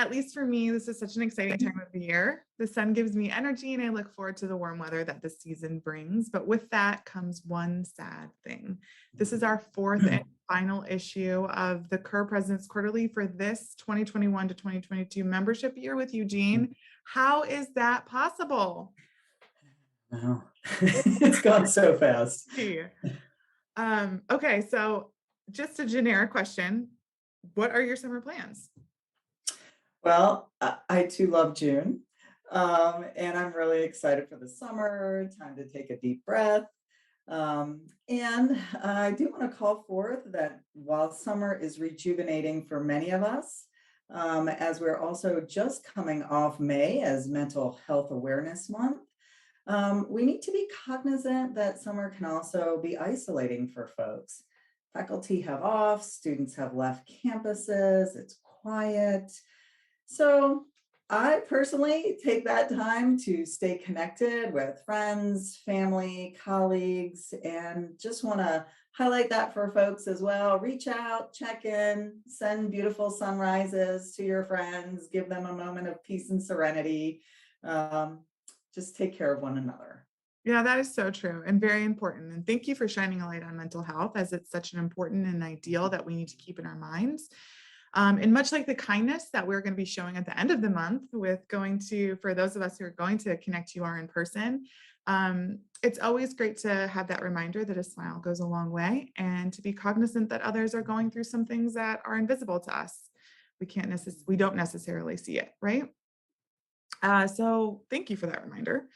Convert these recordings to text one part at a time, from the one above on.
at least for me, this is such an exciting time of the year. The sun gives me energy and I look forward to the warm weather that this season brings. But with that comes one sad thing. This is our fourth and final issue of the CUR President's Quarterly for this 2021 to 2022 membership year with Eugene. How is that possible? Wow. It's gone so fast. Okay, so just a generic question. What are your summer plans? Well, I too love June. And I'm really excited for the summer, time to take a deep breath. And I do want to call forth that while summer is rejuvenating for many of us, as we're also just coming off May as Mental Health Awareness Month, we need to be cognizant that summer can also be isolating for folks. Faculty have off, students have left campuses, it's quiet. So I personally take that time to stay connected with friends, family, colleagues, and just want to highlight that for folks as well. Reach out, check in, send beautiful sunrises to your friends, give them a moment of peace and serenity. Just take care of one another. Yeah, that is so true and very important. And thank you for shining a light on mental health, as it's such an important and ideal that we need to keep in our minds. And much like the kindness that we're going to be showing at the end of the month with going to, for those of us who are going to Connect CUR in person, it's always great to have that reminder that a smile goes a long way and to be cognizant that others are going through some things that are invisible to us. We don't necessarily see it, right? So thank you for that reminder.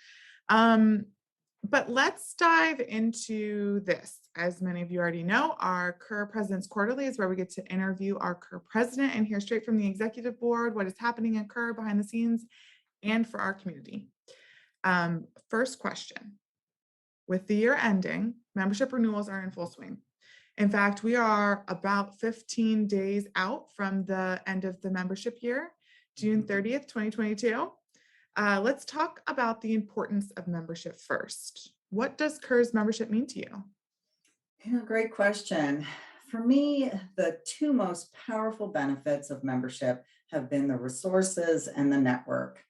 But let's dive into this. As many of you already know, our CUR President's Quarterly is where we get to interview our CUR president and hear straight from the executive board what is happening at CUR behind the scenes and for our community. First question. With the year ending, membership renewals are in full swing. In fact, we are about 15 days out from the end of the membership year, June 30th, 2022. Let's talk about the importance of membership first. What does CUR's membership mean to you? Yeah, great question. For me, the two most powerful benefits of membership have been the resources and the network.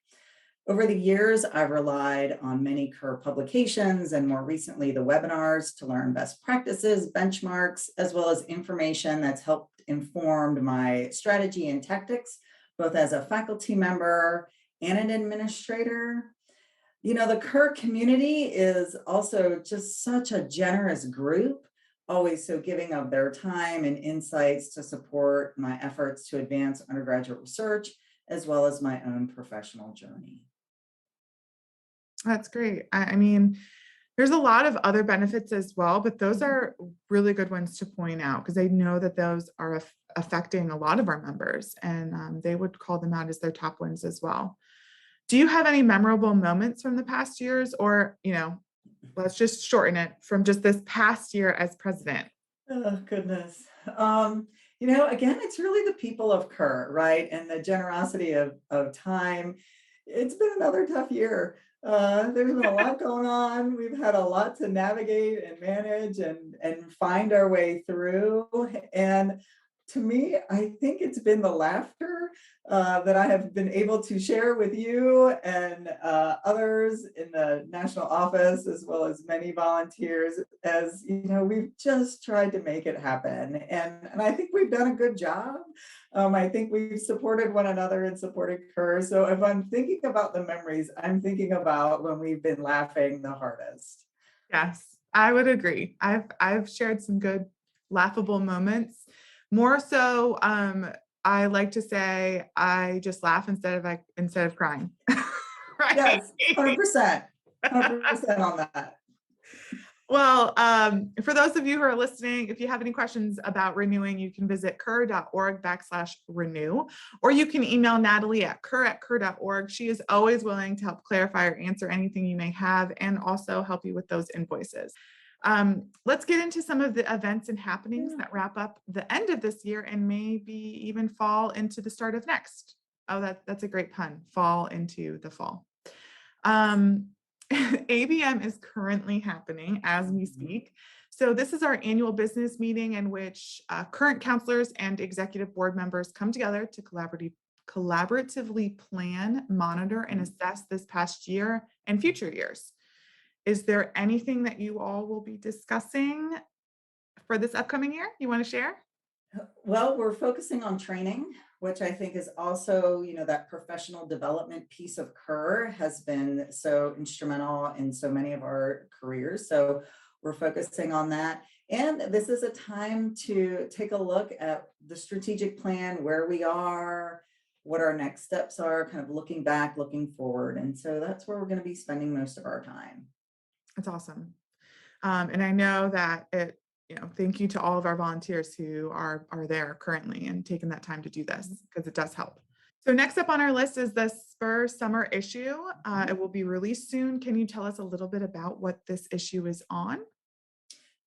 Over the years, I've relied on many CUR publications and more recently the webinars to learn best practices, benchmarks, as well as information that's helped inform my strategy and tactics, both as a faculty member and an administrator. You know, the CUR community is also just such a generous group, always so giving of their time and insights to support my efforts to advance undergraduate research, as well as my own professional journey. That's great. I mean, there's a lot of other benefits as well, but those are really good ones to point out because I know that those are affecting a lot of our members, and they would call them out as their top ones as well. Do you have any memorable moments from the past years, or, let's just shorten it from just this past year as president? Oh, goodness. Again, it's really the people of CUR, right? And the generosity of time. It's been another tough year. There's been a lot going on. We've had a lot to navigate and manage and find our way through. And to me, I think it's been the laughter that I have been able to share with you and others in the national office, as well as many volunteers, as we've just tried to make it happen. And I think we've done a good job. I think we've supported one another and supported CUR. So if I'm thinking about the memories, I'm thinking about when we've been laughing the hardest. Yes, I would agree. I've shared some good laughable moments. More so, I like to say I just laugh instead of crying. Right? Yes, 100%. 100% on that. Well, for those of you who are listening, if you have any questions about renewing, you can visit cur.org/renew, or you can email Natalie at cur@cur.org. She is always willing to help clarify or answer anything you may have and also help you with those invoices. Let's get into some of the events and happenings that wrap up the end of this year and maybe even fall into the start of next. Oh, that's a great pun, fall into the fall. ABM is currently happening as we speak. So this is our annual business meeting in which current counselors and executive board members come together to collaboratively plan, monitor, and assess this past year and future years. Is there anything that you all will be discussing for this upcoming year you want to share? Well, we're focusing on training, which I think is also, that professional development piece of CUR has been so instrumental in so many of our careers. So we're focusing on that. And this is a time to take a look at the strategic plan, where we are, what our next steps are, kind of looking back, looking forward. And so that's where we're going to be spending most of our time. That's awesome. And I know that thank you to all of our volunteers who are there currently and taking that time to do this because it does help. So next up on our list is the Spur summer issue. It will be released soon. Can you tell us a little bit about what this issue is on?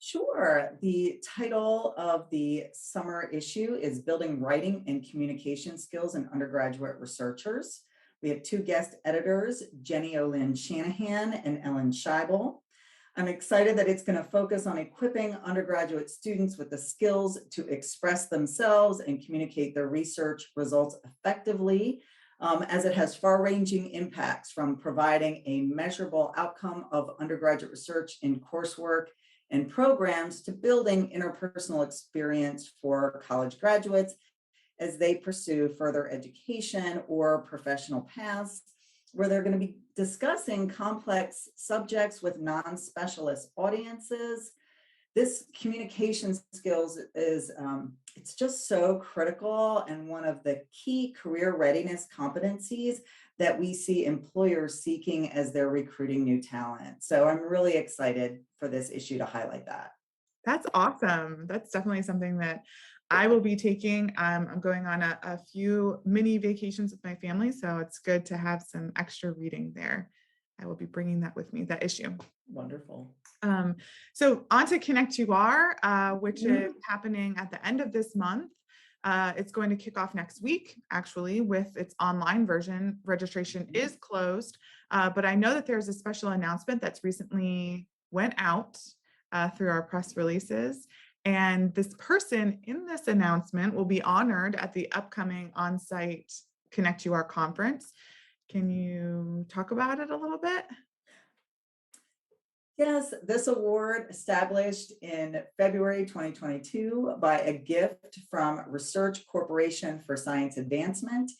Sure. The title of the summer issue is Building Writing and Communication Skills in Undergraduate Researchers. We have two guest editors, Jenny Olin Shanahan and Ellen Scheibel. I'm excited that it's going to focus on equipping undergraduate students with the skills to express themselves and communicate their research results effectively, as it has far-ranging impacts from providing a measurable outcome of undergraduate research in coursework and programs to building interpersonal experience for college graduates as they pursue further education or professional paths, where they're going to be discussing complex subjects with non-specialist audiences. This communication skills is it's just so critical and one of the key career readiness competencies that we see employers seeking as they're recruiting new talent. So I'm really excited for this issue to highlight that. That's awesome. That's definitely something that I will be taking. I'm going on a few mini vacations with my family, so it's good to have some extra reading there. I will be bringing that with me, that issue. Wonderful. So on to Connect UR, which Mhm. is happening at the end of this month. It's going to kick off next week, actually, with its online version. Registration is closed, but I know that there's a special announcement that's recently went out through our press releases. And this person in this announcement will be honored at the upcoming on-site Connect UR conference. Can you talk about it a little bit? Yes, this award, established in February 2022 by a gift from Research Corporation for Science Advancement,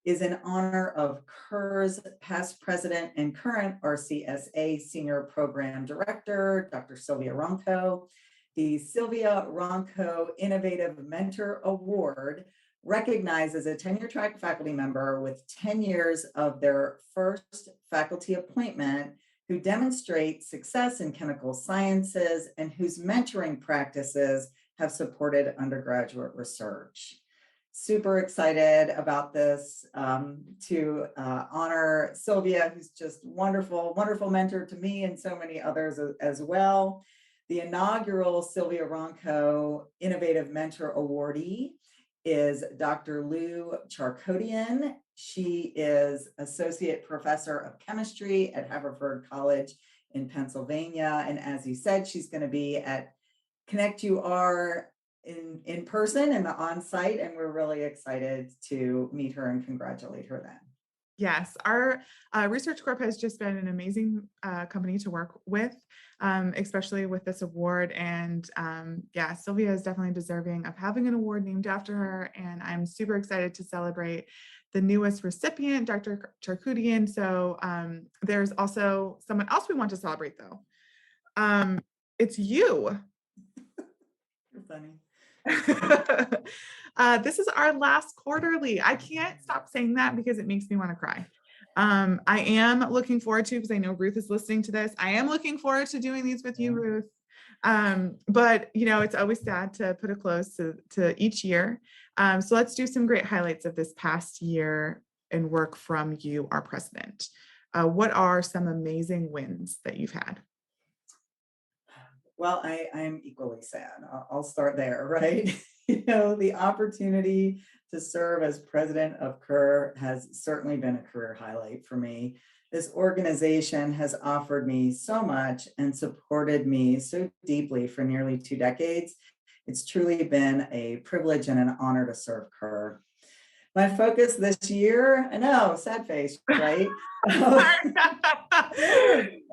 is in honor of CUR's past president and current RCSA Senior Program Director, Dr. Sylvia Ronco. The Sylvia Ronco Innovative Mentor Award recognizes a tenure track faculty member with 10 years of their first faculty appointment who demonstrate success in chemical sciences and whose mentoring practices have supported undergraduate research. Super excited about this, to honor Sylvia, who's just wonderful, wonderful mentor to me and so many others as well. The inaugural Sylvia Ronco Innovative Mentor Awardee is Dr. Lou Charkodian. She is Associate Professor of Chemistry at Haverford College in Pennsylvania. And as you said, she's going to be at Connect UR in person and on-site, and we're really excited to meet her and congratulate her then. Yes, our Research Corp has just been an amazing company to work with, especially with this award. And yeah, Sylvia is definitely deserving of having an award named after her. And I'm super excited to celebrate the newest recipient, Dr. Charkoudian. So there's also someone else we want to celebrate, though. It's you. You're funny. This is our last quarterly. I can't stop saying that because it makes me want to cry. I am looking forward to, because I know Ruth is listening to this, I am looking forward to doing these with you, Ruth. But it's always sad to put a close to each year. So let's do some great highlights of this past year and work from you, our president. What are some amazing wins that you've had? Well, I'm equally sad. I'll start there, right? The opportunity to serve as president of CUR has certainly been a career highlight for me. This organization has offered me so much and supported me so deeply for nearly 2 decades. It's truly been a privilege and an honor to serve CUR. My focus this year, I know, sad face, right?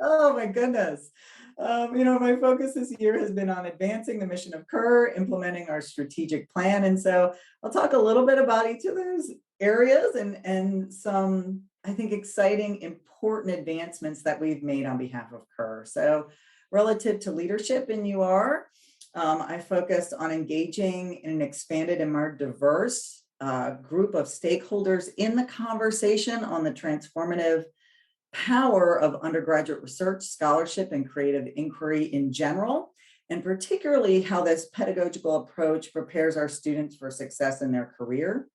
Oh my goodness. My focus this year has been on advancing the mission of CUR, implementing our strategic plan. And so I'll talk a little bit about each of those areas and some, I think, exciting, important advancements that we've made on behalf of CUR. So relative to leadership in UR, I focused on engaging in an expanded and more diverse group of stakeholders in the conversation on the transformative power of undergraduate research, scholarship, and creative inquiry in general, and particularly how this pedagogical approach prepares our students for success in their career.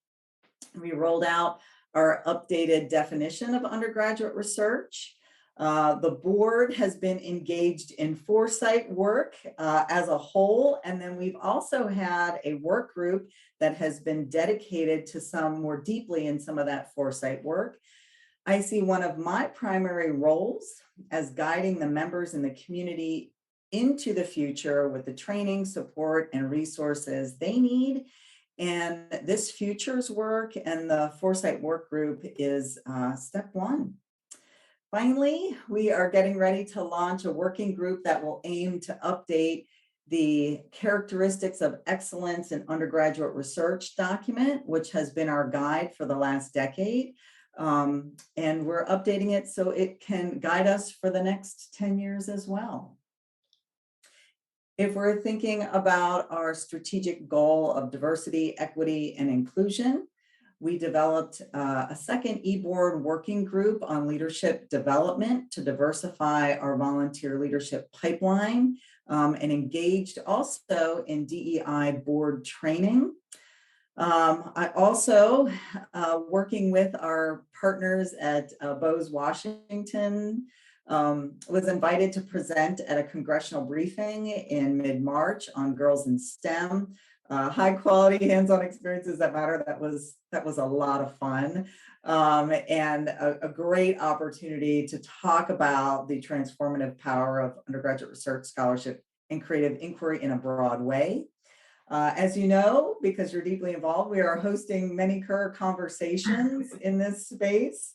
We rolled out our updated definition of undergraduate research. The board has been engaged in foresight work as a whole, and then we've also had a work group that has been dedicated to some more deeply in some of that foresight work. I see one of my primary roles as guiding the members in the community into the future with the training, support, and resources they need. And this futures work and the foresight work group is step one. Finally, we are getting ready to launch a working group that will aim to update the characteristics of excellence in undergraduate research document, which has been our guide for the last decade. And we're updating it so it can guide us for the next 10 years as well. If we're thinking about our strategic goal of diversity, equity, and inclusion, we developed a second eBoard working group on leadership development to diversify our volunteer leadership pipeline, and engaged also in DEI board training. I also, working with our partners at Bose Washington, was invited to present at a congressional briefing in mid-March on girls in STEM, high quality hands-on experiences that matter. That was a lot of fun, and a great opportunity to talk about the transformative power of undergraduate research, scholarship, and creative inquiry in a broad way. As you know, because you're deeply involved, we are hosting many CUR conversations in this space,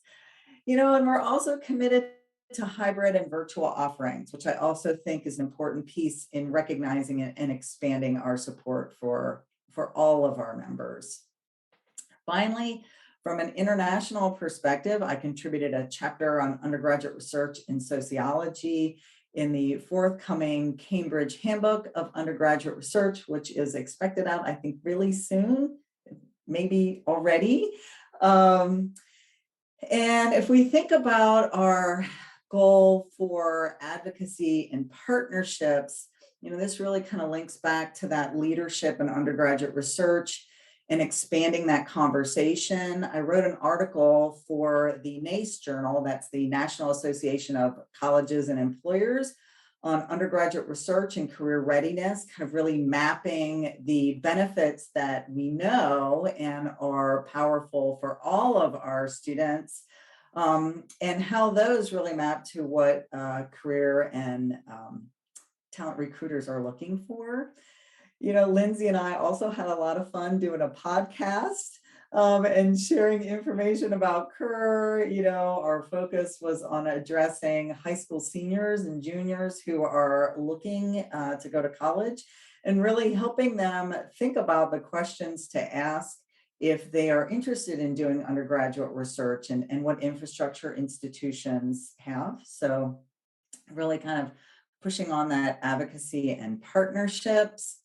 and we're also committed to hybrid and virtual offerings, which I also think is an important piece in recognizing and expanding our support for all of our members. Finally, from an international perspective, I contributed a chapter on undergraduate research in sociology in the forthcoming Cambridge Handbook of Undergraduate Research, which is expected out, I think, really soon, maybe already. And if we think about our goal for advocacy and partnerships, this really kind of links back to that leadership in undergraduate research and expanding that conversation. I wrote an article for the NACE Journal, that's the National Association of Colleges and Employers, on undergraduate research and career readiness, kind of really mapping the benefits that we know and are powerful for all of our students, and how those really map to what career and talent recruiters are looking for. Lindsay and I also had a lot of fun doing a podcast and sharing information about CUR. Our focus was on addressing high school seniors and juniors who are looking to go to college and really helping them think about the questions to ask if they are interested in doing undergraduate research and what infrastructure institutions have. So really kind of pushing on that advocacy and partnerships.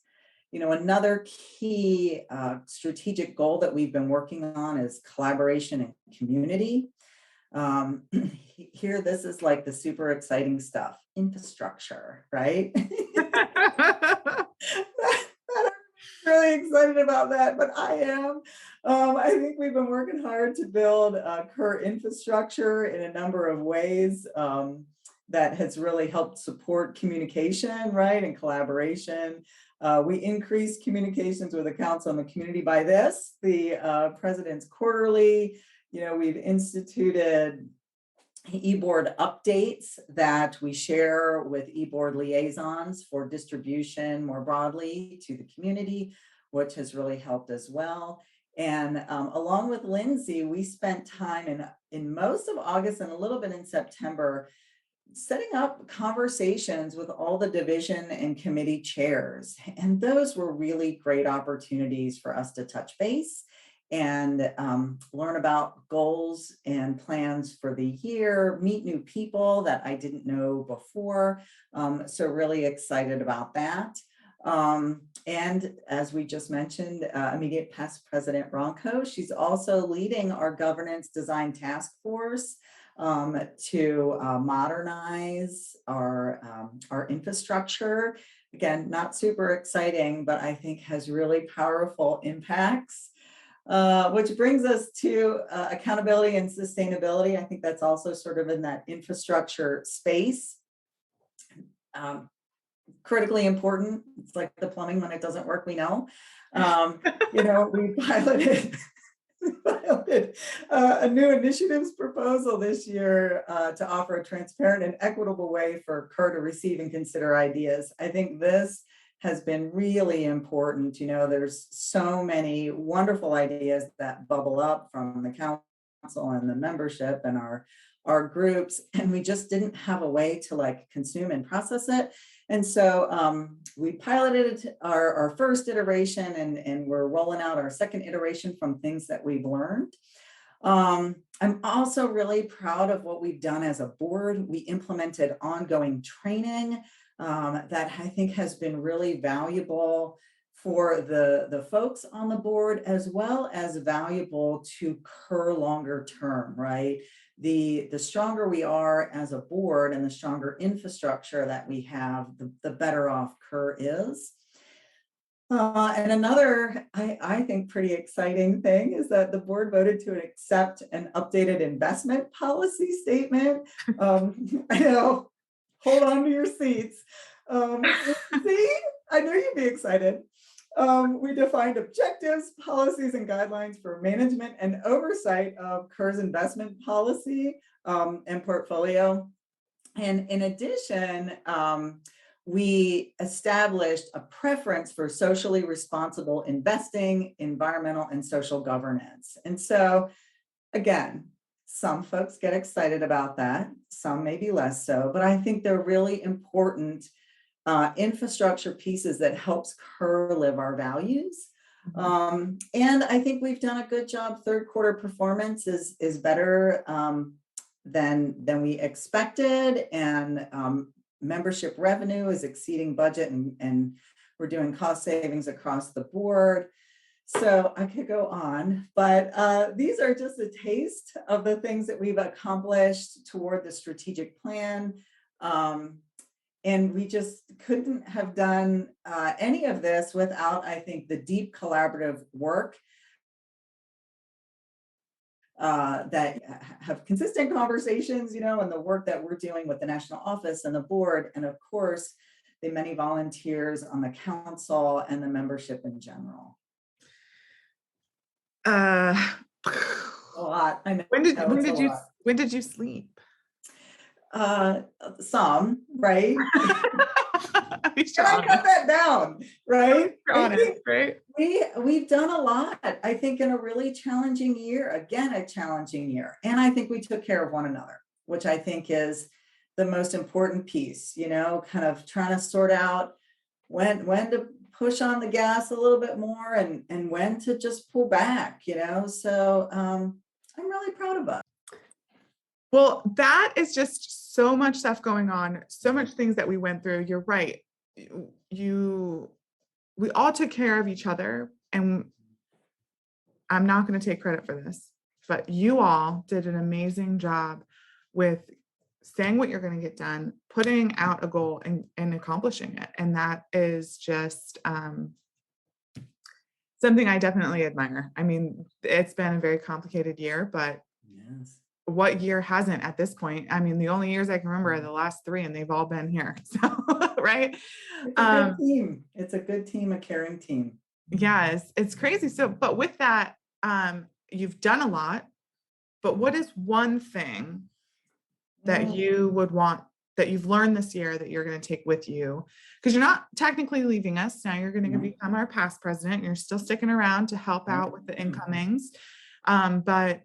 Another key strategic goal that we've been working on is collaboration and community. Here, this is like the super exciting stuff, infrastructure, right? I'm really excited about that, but I am. I think we've been working hard to build CUR infrastructure in a number of ways that has really helped support communication, right, and collaboration. We increased communications with the council and the community by the President's Quarterly. We've instituted eBoard updates that we share with eBoard liaisons for distribution more broadly to the community, which has really helped as well. And along with Lindsay, we spent time in most of August and a little bit in September setting up conversations with all the division and committee chairs. And those were really great opportunities for us to touch base and learn about goals and plans for the year, meet new people that I didn't know before. So, really excited about that. And as we just mentioned, immediate past President Ronco, she's also leading our governance design task force to modernize our infrastructure. Again, not super exciting, but I think has really powerful impacts. Which brings us to accountability and sustainability. I think that's also sort of in that infrastructure space. Um, Critically important. It's like the plumbing when it doesn't work, we know. We piloted a new initiatives proposal this year to offer a transparent and equitable way for CUR to receive and consider ideas. I think this has been really important. There's so many wonderful ideas that bubble up from the council and the membership and our groups, and we just didn't have a way to consume and process it. And so we piloted our first iteration, and we're rolling out our second iteration from things that we've learned. I'm also really proud of what we've done as a board. We implemented ongoing training that I think has been really valuable for the folks on the board, as well as valuable to CUR longer term, right? The stronger we are as a board and the stronger infrastructure that we have, the better off CUR is. And another, I think, pretty exciting thing is that the board voted to accept an updated investment policy statement. I know, hold on to your seats. See, I know you'd be excited. We defined objectives, policies, and guidelines for management and oversight of CUR's investment policy and portfolio. And in addition, we established a preference for socially responsible investing, environmental, and social governance. And so, again, some folks get excited about that, some maybe less so, but I think they're really important infrastructure pieces that helps CUR live our values. And I think we've done a good job. Third quarter performance is better than we expected, and membership revenue is exceeding budget, and we're doing cost savings across the board. So I could go on, but these are just a taste of the things that we've accomplished toward the strategic plan. And we just couldn't have done any of this without, I think, the deep collaborative work that have consistent conversations, and the work that we're doing with the national office and the board, and of course, the many volunteers on the council and the membership in general. A lot. I know. When did you sleep? Some, right? At least I cut that down, right? Honest, right? We've done a lot, I think, in a really challenging year. Again, a challenging year. And I think we took care of one another, which I think is the most important piece, kind of trying to sort out when to push on the gas a little bit more and when to just pull back, So I'm really proud of us. Well, that is just so much stuff going on, so much things that we went through. You're right. We all took care of each other, and I'm not going to take credit for this, but you all did an amazing job with saying what you're going to get done, putting out a goal and accomplishing it. And that is just something I definitely admire. I mean, it's been a very complicated year, but yes. What year hasn't at this point? I mean, the only years I can remember are the last 3, and they've all been here. So, right? It's a good team. It's a good team, a caring team. Yes, it's crazy. So, but with that, you've done a lot, but what is one thing that you would want that you've learned this year that you're going to take with you? Because you're not technically leaving us. Now you're going to No, become our past president. You're still sticking around to help right. out with the incomings. But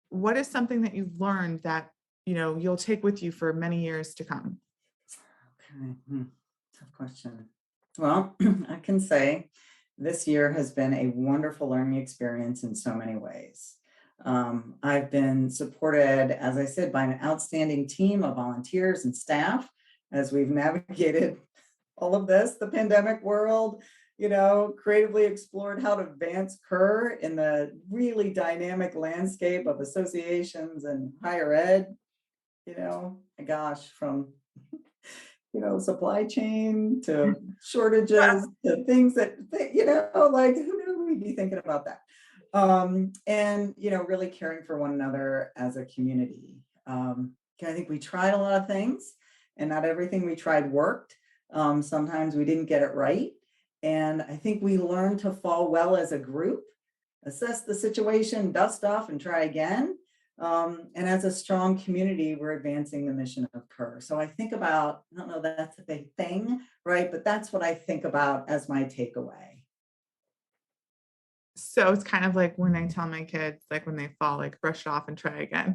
what is something that you've learned that, you'll take with you for many years to come? Okay. Tough question. Well, I can say this year has been a wonderful learning experience in so many ways. I've been supported, as I said, by an outstanding team of volunteers and staff as we've navigated all of this, the pandemic world, creatively explored how to advance CUR in the really dynamic landscape of associations and higher ed, my gosh, from supply chain to shortages to things like who knew we'd be thinking about that. And really caring for one another as a community. I think we tried a lot of things, and not everything we tried worked. Sometimes we didn't get it right. And I think we learned to fall well as a group, assess the situation, dust off, and try again. And as a strong community, we're advancing the mission of CUR. So I think about, I don't know, that's a big thing, right? But that's what I think about as my takeaway. So it's kind of like when I tell my kids, like when they fall, like brush it off and try again.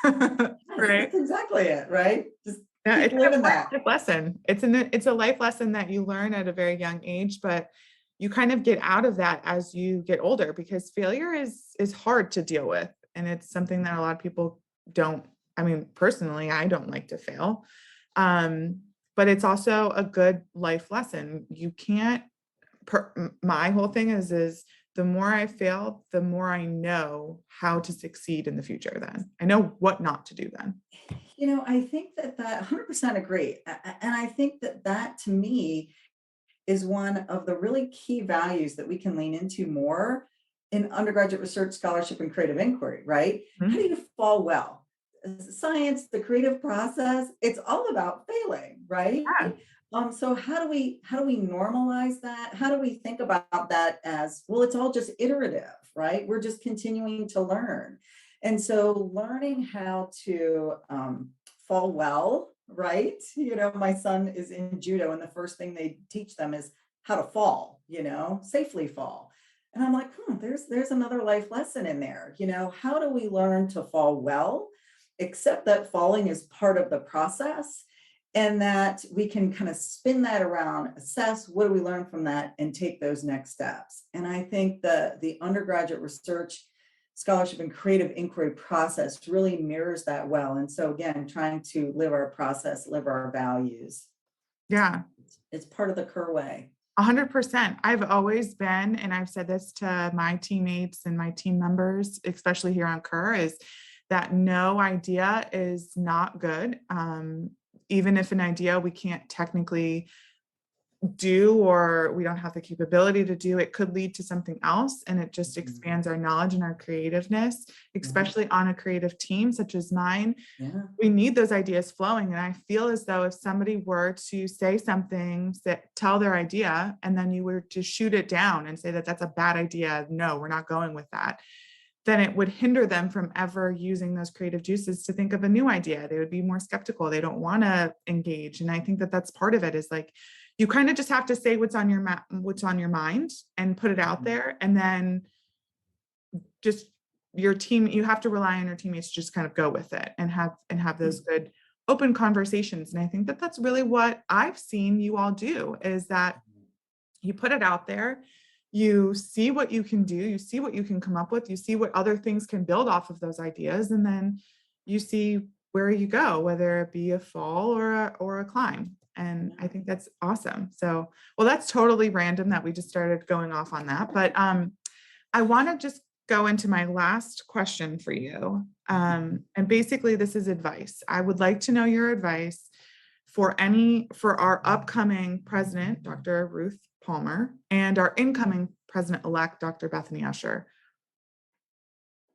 Yes, Right. that's exactly it, right? Just Yeah, keep it's an living important that. life lesson. It's a life lesson that you learn at a very young age, but you kind of get out of that as you get older because failure is hard to deal with. And it's something that a lot of people don't. I mean, personally, I don't like to fail. Um, but it's also a good life lesson. You can't my whole thing is the more I fail, the more I know how to succeed in the future. Then I know what not to do then. I think that 100% agree. And I think that to me is one of the really key values that we can lean into more in undergraduate research, scholarship, and creative inquiry, right? How do Mhm. you fall well? Science, the creative process, it's all about failing, right? Yeah. So how do we normalize that? How do we think about that as well? It's all just iterative, right? We're just continuing to learn. And so learning how to fall well, right? My son is in judo, and the first thing they teach them is how to fall, safely fall. And I'm like, there's another life lesson in there. How do we learn to fall well, accept that falling is part of the process, and that we can kind of spin that around, assess what do we learn from that, and take those next steps. And I think the undergraduate research, scholarship, and creative inquiry process really mirrors that well. And so again, trying to live our process, live our values. Yeah. It's part of the CUR way. 100%. I've always been, and I've said this to my teammates and my team members, especially here on CUR, is that no idea is not good. Even if an idea we can't technically do or we don't have the capability to do, it could lead to something else. And it just Mhm. expands our knowledge and our creativeness, Yeah, especially on a creative team such as mine. yeah. We need those ideas flowing. And I feel as though if somebody were to say something, that tell their idea, and then you were to shoot it down and say that that's a bad idea, no, we're not going with that, then it would hinder them from ever using those creative juices to think of a new idea. They would be more skeptical. They don't want to engage. And I think that that's part of it is like, you kind of just have to say what's on your mind and put it out Mhm. there. And then just your team, you have to rely on your teammates to just kind of go with it and have those good open conversations. And I think that that's really what I've seen you all do is that you put it out there, you see what you can do, you see what you can come up with, you see what other things can build off of those ideas, and then you see where you go, whether it be a fall or a climb. And I think that's awesome. So, well, that's totally random that we just started going off on that, but I want to just go into my last question for you. And basically, this is advice. I would like to know your advice for our upcoming president, Dr. Ruth Palmer, and our incoming president-elect, Dr. Bethany Usher.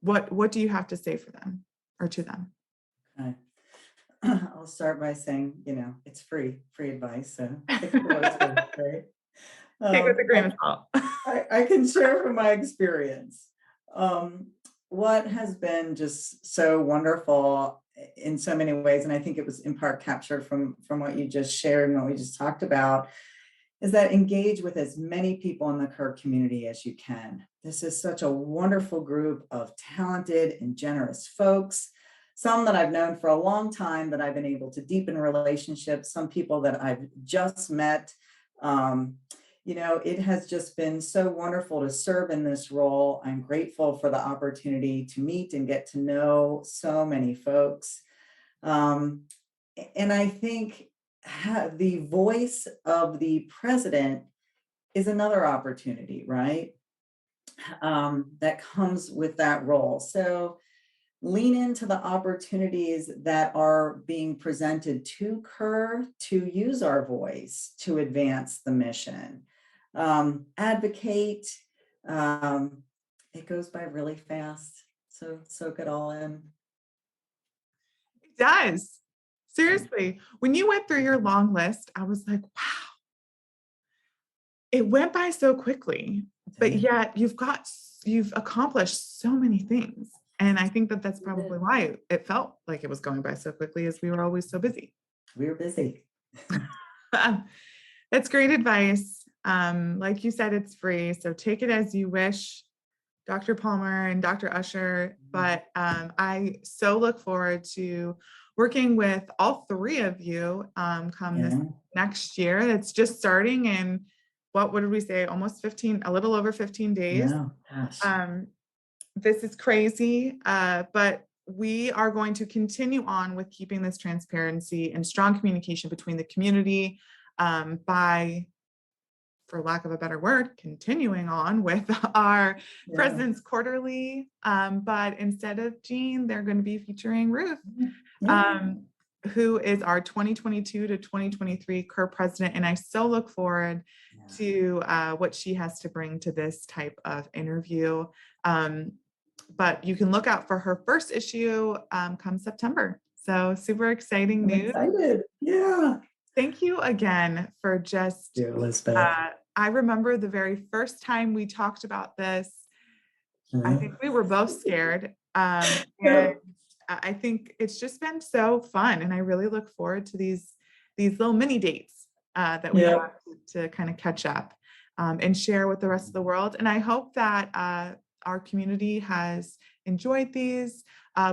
What do you have to say for them or to them? Okay. I'll start by saying, it's free advice. So take it for what it's worth, right? Take it with a grain I, of salt. I can share from my experience. What has been just so wonderful in so many ways, and I think it was in part captured from what you just shared and what we just talked about, is that engage with as many people in the CUR community as you can. This is such a wonderful group of talented and generous folks. Some that I've known for a long time that I've been able to deepen relationships, some people that I've just met. Um, it has just been so wonderful to serve in this role. I'm grateful for the opportunity to meet and get to know so many folks. Um, and I think the voice of the president is another opportunity, right? That comes with that role. So lean into the opportunities that are being presented to CUR to use our voice to advance the mission. Advocate. Um, it goes by really fast. So soak it all in. It does. Seriously. When you went through your long list, I was like, wow, it went by so quickly, but yet you've accomplished so many things. And I think that that's probably why it felt like it was going by so quickly, as we were always so busy. We were busy. That's great advice. Like you said, it's free, so take it as you wish, Dr. Palmer and Dr. Usher. But I so look forward to working with all three of you come this Yeah. next year. It's just starting in what did we say? Almost 15, a little over 15 days. Yeah. Gosh. Um, this is crazy, but we are going to continue on with keeping this transparency and strong communication between the community by, for lack of a better word, continuing on with our Yeah. President's Quarterly. But instead of Jean, they're going to be featuring Ruth, Yeah. who is our 2022 to 2023 CUR president. And I so look forward Yeah. to what she has to bring to this type of interview. But you can look out for her first issue come September. So super exciting I'm news. excited. Yeah. Thank you again for just, Dear Elizabeth. I remember the very first time we talked about this, I think we were both scared. And I think it's just been so fun. And I really look forward to these little mini dates that we have to kind of catch up and share with the rest of the world. And I hope that our community has enjoyed these.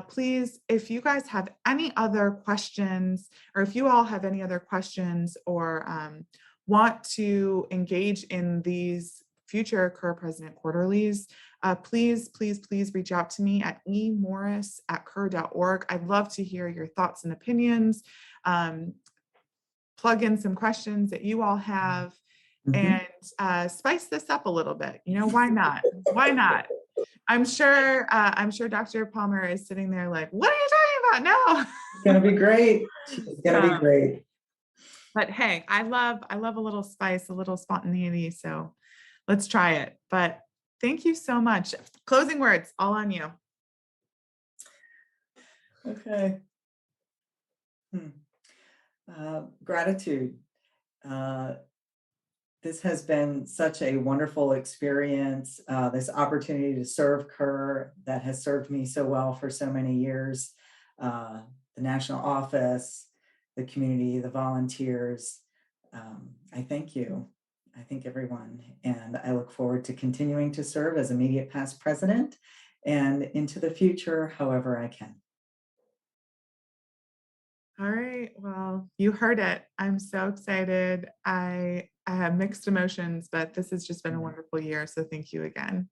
Please, if you guys have any other questions, or if you all have any other questions or want to engage in these future CUR President Quarterlies, please reach out to me at emorris@cur.org. I'd love to hear your thoughts and opinions. Plug in some questions that you all have and spice this up a little bit. Why not? Why not? I'm sure Dr. Palmer is sitting there like, what are you talking about? No. It's gonna be great. It's gonna be great. But hey, I love a little spice, a little spontaneity. So let's try it. But thank you so much. Closing words, all on you. Okay. Gratitude. This has been such a wonderful experience. This opportunity to serve CUR that has served me so well for so many years. The national office, the community, the volunteers. I thank you. I thank everyone. And I look forward to continuing to serve as immediate past president and into the future, however I can. All right. Well, you heard it. I'm so excited. I have mixed emotions, but this has just been a wonderful year. So thank you again.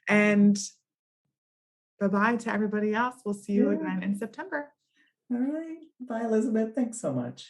And bye-bye to everybody else. We'll see you again in September. All right. Bye, Elizabeth. Thanks so much.